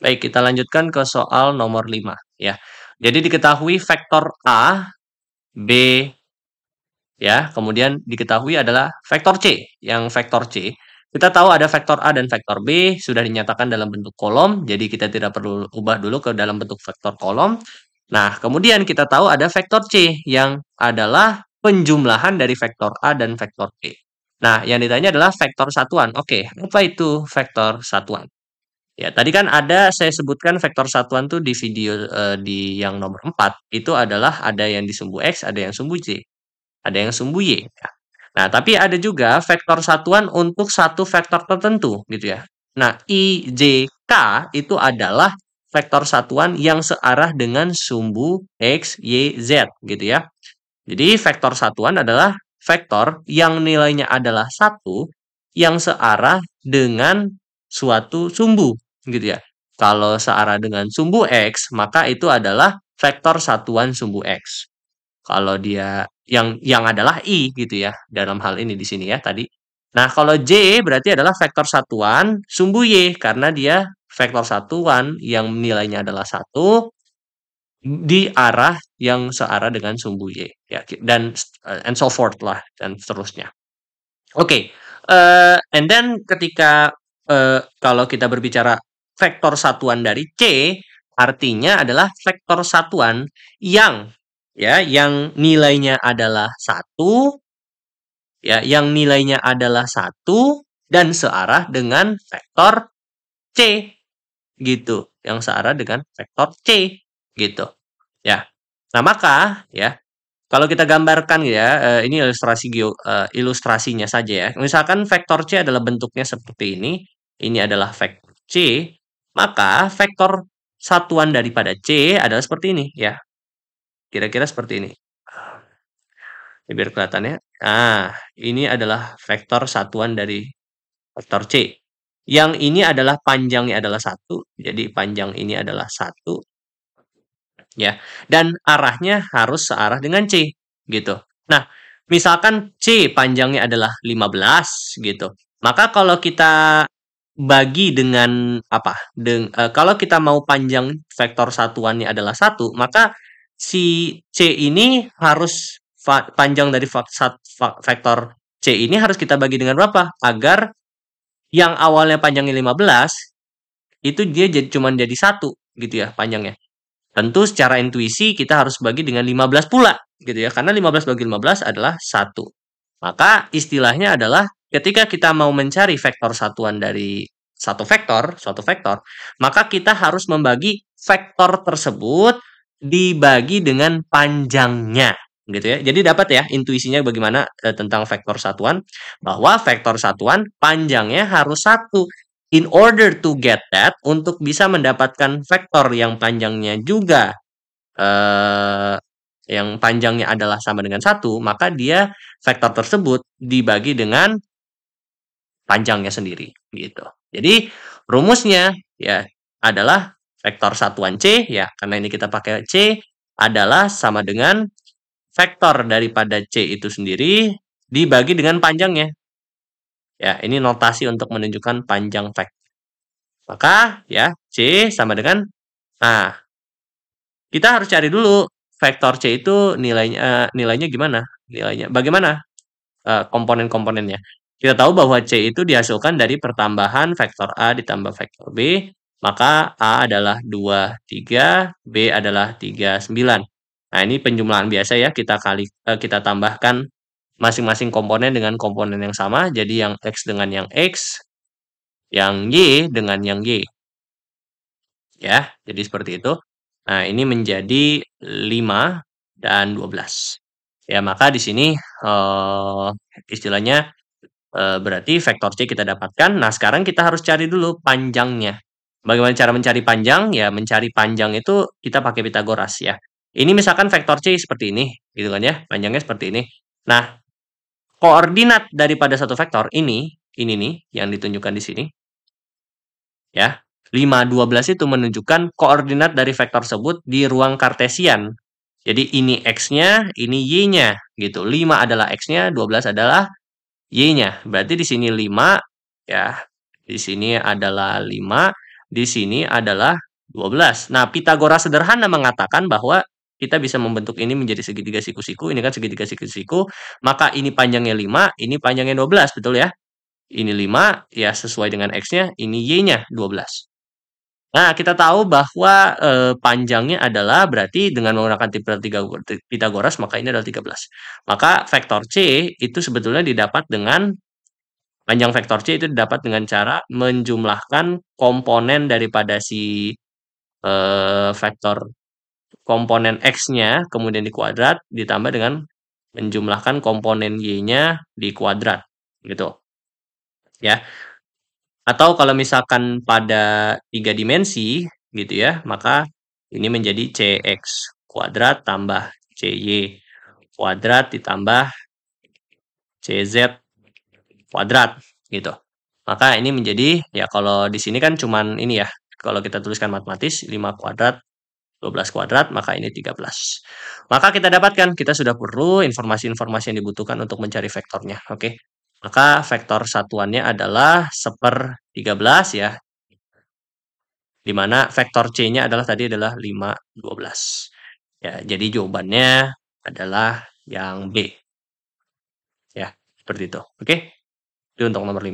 Baik, kita lanjutkan ke soal nomor 5 ya. Jadi diketahui vektor A, B, ya, kemudian diketahui adalah vektor C. Yang vektor C, kita tahu ada vektor A dan vektor B sudah dinyatakan dalam bentuk kolom, jadi kita tidak perlu ubah dulu ke dalam bentuk vektor kolom. Nah, kemudian kita tahu ada vektor C yang adalah penjumlahan dari vektor A dan vektor B. Nah, yang ditanya adalah vektor satuan. Oke, apa itu vektor satuan? Ya, tadi kan ada saya sebutkan vektor satuan tuh di video, di yang nomor 4, itu adalah ada yang di sumbu X, ada yang sumbu Y, ada yang sumbu Y, ya. Nah, tapi ada juga vektor satuan untuk satu vektor tertentu, gitu ya. Nah, I, J, K itu adalah vektor satuan yang searah dengan sumbu X, Y, Z, gitu ya. Jadi, vektor satuan adalah vektor yang nilainya adalah 1, yang searah dengan suatu sumbu, gitu ya. Kalau searah dengan sumbu X, maka itu adalah vektor satuan sumbu X. Kalau dia yang adalah I gitu ya, dalam hal ini di sini ya tadi. Nah, kalau J berarti adalah vektor satuan sumbu Y, karena dia vektor satuan yang nilainya adalah 1 di arah yang searah dengan sumbu Y, ya, dan and so forth lah, dan seterusnya. Oke, and then ketika, kalau kita berbicara vektor satuan dari C, artinya adalah vektor satuan yang, ya, yang nilainya adalah 1, ya, yang nilainya adalah 1 dan searah dengan vektor C, gitu. Yang searah dengan vektor C, gitu. Ya. Nah, maka, ya, kalau kita gambarkan ya, ini ilustrasinya saja ya. Misalkan vektor C adalah bentuknya seperti ini adalah vektor C, maka vektor satuan daripada C adalah seperti ini ya. Kira-kira seperti ini. Ini biar kelihatan ya. Nah, ini adalah vektor satuan dari vektor C. Yang ini adalah panjangnya adalah 1, jadi panjang ini adalah 1, ya. Dan arahnya harus searah dengan C, gitu. Nah, misalkan C panjangnya adalah 15 gitu. Maka kalau kita bagi dengan apa? Kalau kita mau panjang vektor satuannya adalah 1, maka si C ini harus panjang dari vektor C ini harus kita bagi dengan berapa? Agar yang awalnya panjangnya 15 itu dia cuman jadi 1 gitu ya panjangnya. Tentu secara intuisi kita harus bagi dengan 15 pula gitu ya, karena 15 bagi 15 adalah 1. Maka istilahnya adalah ketika kita mau mencari vektor satuan dari suatu vektor, maka kita harus membagi vektor tersebut dibagi dengan panjangnya gitu ya. Jadi dapat ya intuisinya bagaimana tentang vektor satuan, bahwa vektor satuan panjangnya harus 1. In order to get that, untuk bisa mendapatkan vektor yang panjangnya juga yang panjangnya adalah sama dengan 1, maka dia vektor tersebut dibagi dengan panjangnya sendiri gitu. Jadi rumusnya ya adalah vektor satuan C ya, karena ini kita pakai C adalah sama dengan vektor daripada C itu sendiri dibagi dengan panjangnya. Ya, ini notasi untuk menunjukkan panjang vektor. Maka ya C sama dengan, nah, kita harus cari dulu vektor C itu nilainya gimana? Nilainya bagaimana komponen-komponennya? Kita tahu bahwa C itu dihasilkan dari pertambahan vektor A ditambah vektor B, maka A adalah 2, 3, B adalah 3, 9. Nah, ini penjumlahan biasa ya, kita tambahkan masing-masing komponen dengan komponen yang sama, jadi yang X dengan yang X, yang Y dengan yang Y. Ya, jadi seperti itu. Nah, ini menjadi 5 dan 12. Ya, maka di sini istilahnya berarti vektor C kita dapatkan. Nah, sekarang kita harus cari dulu panjangnya. Bagaimana cara mencari panjang? Ya, mencari panjang itu kita pakai Pitagoras ya. Ini misalkan vektor C seperti ini, gitu kan ya. Panjangnya seperti ini. Nah, koordinat daripada satu vektor ini nih yang ditunjukkan di sini. Ya. 5, 12 itu menunjukkan koordinat dari vektor tersebut di ruang kartesian. Jadi ini X-nya, ini Y-nya gitu. 5 adalah X-nya, 12 adalah Y-nya. Berarti di sini 5 ya. Di sini adalah 5 di sini adalah 12. Nah, Pitagoras sederhana mengatakan bahwa kita bisa membentuk ini menjadi segitiga siku-siku, ini kan segitiga siku-siku, maka ini panjangnya 5, ini panjangnya 12, betul ya? Ini 5, ya sesuai dengan X-nya, ini Y-nya 12. Nah, kita tahu bahwa panjangnya adalah berarti dengan menggunakan Pitagoras, maka ini adalah 13. Maka vektor C itu sebetulnya didapat dengan panjang vektor C itu didapat dengan cara menjumlahkan komponen daripada si vektor komponen X-nya, kemudian dikuadrat, ditambah dengan menjumlahkan komponen Y-nya dikuadrat, gitu. Ya. Atau kalau misalkan pada 3 dimensi, gitu ya, maka ini menjadi CX kuadrat tambah CY kuadrat ditambah CZ kuadrat, gitu. Maka ini menjadi, ya kalau di sini kan cuman ini ya, kalau kita tuliskan matematis, 5 kuadrat, 12 kuadrat, maka ini 13. Maka kita dapatkan, kita sudah perlu informasi-informasi yang dibutuhkan untuk mencari vektornya, oke? Maka vektor satuannya adalah 1/13 ya, di mana vektor C-nya adalah tadi adalah 5, 12. Ya, jadi jawabannya adalah yang B. Ya, seperti itu. Oke? Itu untuk nomor 5.